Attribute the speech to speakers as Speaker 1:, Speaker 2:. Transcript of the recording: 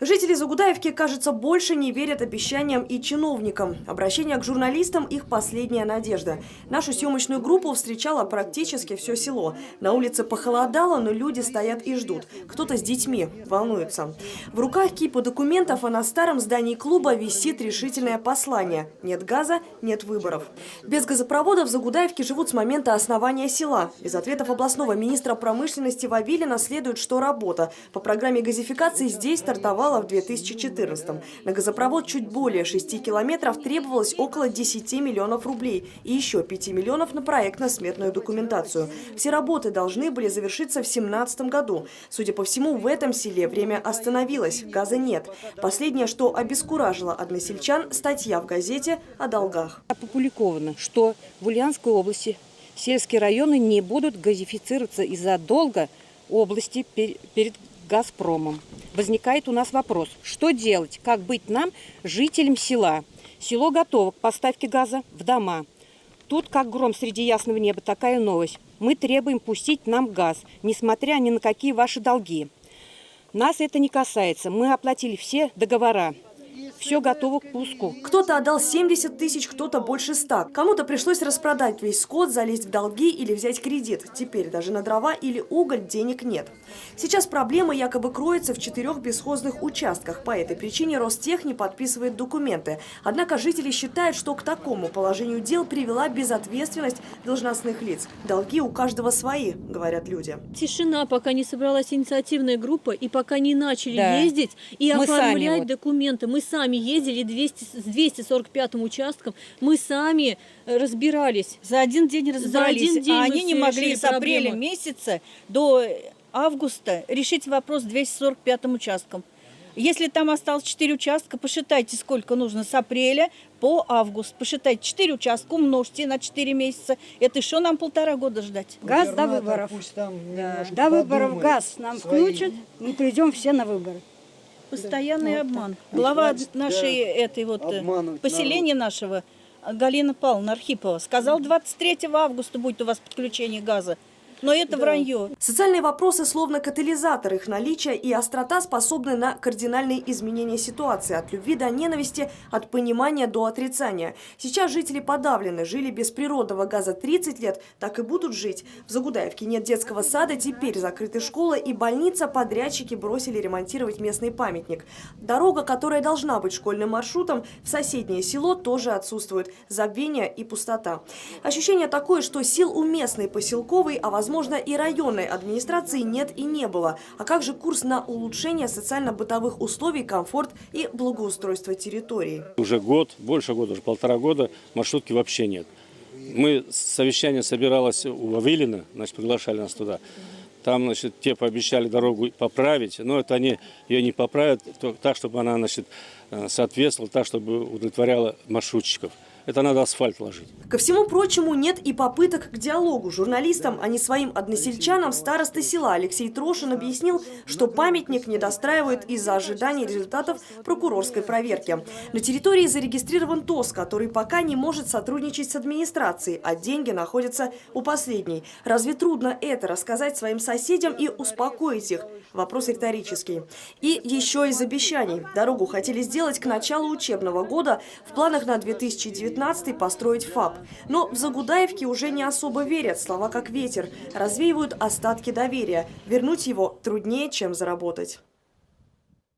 Speaker 1: Жители Загудаевки, кажется, больше не верят обещаниям и чиновникам. Обращение к журналистам – их последняя надежда. Нашу съемочную группу встречало практически все село. На улице похолодало, но люди стоят и ждут. Кто-то с детьми волнуется. В руках кипа документов, а на старом здании клуба висит решительное послание – нет газа, нет выборов. Без газопровода в Загудаевке живут с момента основания села. Из ответов областного министра промышленности Вавилина следует, что работа по программе газификации здесь стартовала в 2014-м. На газопровод чуть более 6 километров требовалось около 10 миллионов рублей и еще 5 миллионов на проектно-сметную документацию. Все работы должны были завершиться в 2017 году. Судя по всему, в этом селе время остановилось, газа нет. Последнее, что обескуражило односельчан – статья в газете о долгах.
Speaker 2: Опубликовано, что в Ульяновской области сельские районы не будут газифицироваться из-за долга области перед «Газпромом». Возникает у нас вопрос, что делать, как быть нам, жителям села? Село готово к поставке газа в дома. Тут, как гром среди ясного неба, такая новость. Мы требуем пустить нам газ, несмотря ни на какие ваши долги. Нас это не касается, мы оплатили все договора. Все готово к пуску.
Speaker 1: Кто-то отдал 70 тысяч, кто-то больше 100. Кому-то пришлось распродать весь скот, залезть в долги или взять кредит. Теперь даже на дрова или уголь денег нет. Сейчас проблема якобы кроется в 4 бесхозных участках. По этой причине Ростех не подписывает документы. Однако жители считают, что к такому положению дел привела безответственность должностных лиц. Долги у каждого свои, говорят люди.
Speaker 3: Тишина, пока не собралась инициативная группа и пока не начали ездить и
Speaker 2: мы
Speaker 3: оформлять документы. Мы сами ездили с 245-м участком, мы сами разбирались.
Speaker 4: За один день разобрались, а они не могли с апреля месяца до августа решить вопрос с 245-м участком. Если там осталось 4 участка, посчитайте, сколько нужно с апреля по август. Посчитайте 4 участка, умножьте на 4 месяца. Это еще нам 1,5 года ждать.
Speaker 5: Газ до выборов. До выборов газ нам включат, мы придем все на выборы.
Speaker 4: Постоянный обман. Глава нашей поселения нашего, Галина Павловна Архипова, сказал, 23 августа будет у вас подключение газа. Но это вранье.
Speaker 1: Социальные вопросы словно катализатор. Их наличие и острота способны на кардинальные изменения ситуации. От любви до ненависти, от понимания до отрицания. Сейчас жители подавлены. Жили без природного газа 30 лет, так и будут жить. В Загудаевке нет детского сада, теперь закрыты школы и больница. Подрядчики бросили ремонтировать местный памятник. Дорога, которая должна быть школьным маршрутом, в соседнее село тоже отсутствует. Забвение и пустота. Ощущение такое, что сил у местной поселковой, а возможно и районной администрации нет и не было. А как же курс на улучшение социально-бытовых условий, комфорт и благоустройство территории?
Speaker 6: Уже год, больше года, уже 1,5 года маршрутки вообще нет. Мы совещание собиралось у Вавилина, значит, приглашали нас туда. Там, значит, те пообещали дорогу поправить, но это они ее не поправят так, чтобы она, значит, соответствовала, так, чтобы удовлетворяла маршрутчиков. Это надо асфальт ложить.
Speaker 1: Ко всему прочему, нет и попыток к диалогу. Журналистам, а не своим односельчанам, староста села Алексей Трошин объяснил, что памятник не достраивают из-за ожидания результатов прокурорской проверки. На территории зарегистрирован ТОС, который пока не может сотрудничать с администрацией, а деньги находятся у последней. Разве трудно это рассказать своим соседям и успокоить их? Вопрос риторический. И еще из обещаний. Дорогу хотели сделать к началу учебного года. В планах на 2019 построить ФАП. Но в Загудаевке уже не особо верят. Слова как ветер. Развеивают остатки доверия. Вернуть его труднее, чем заработать.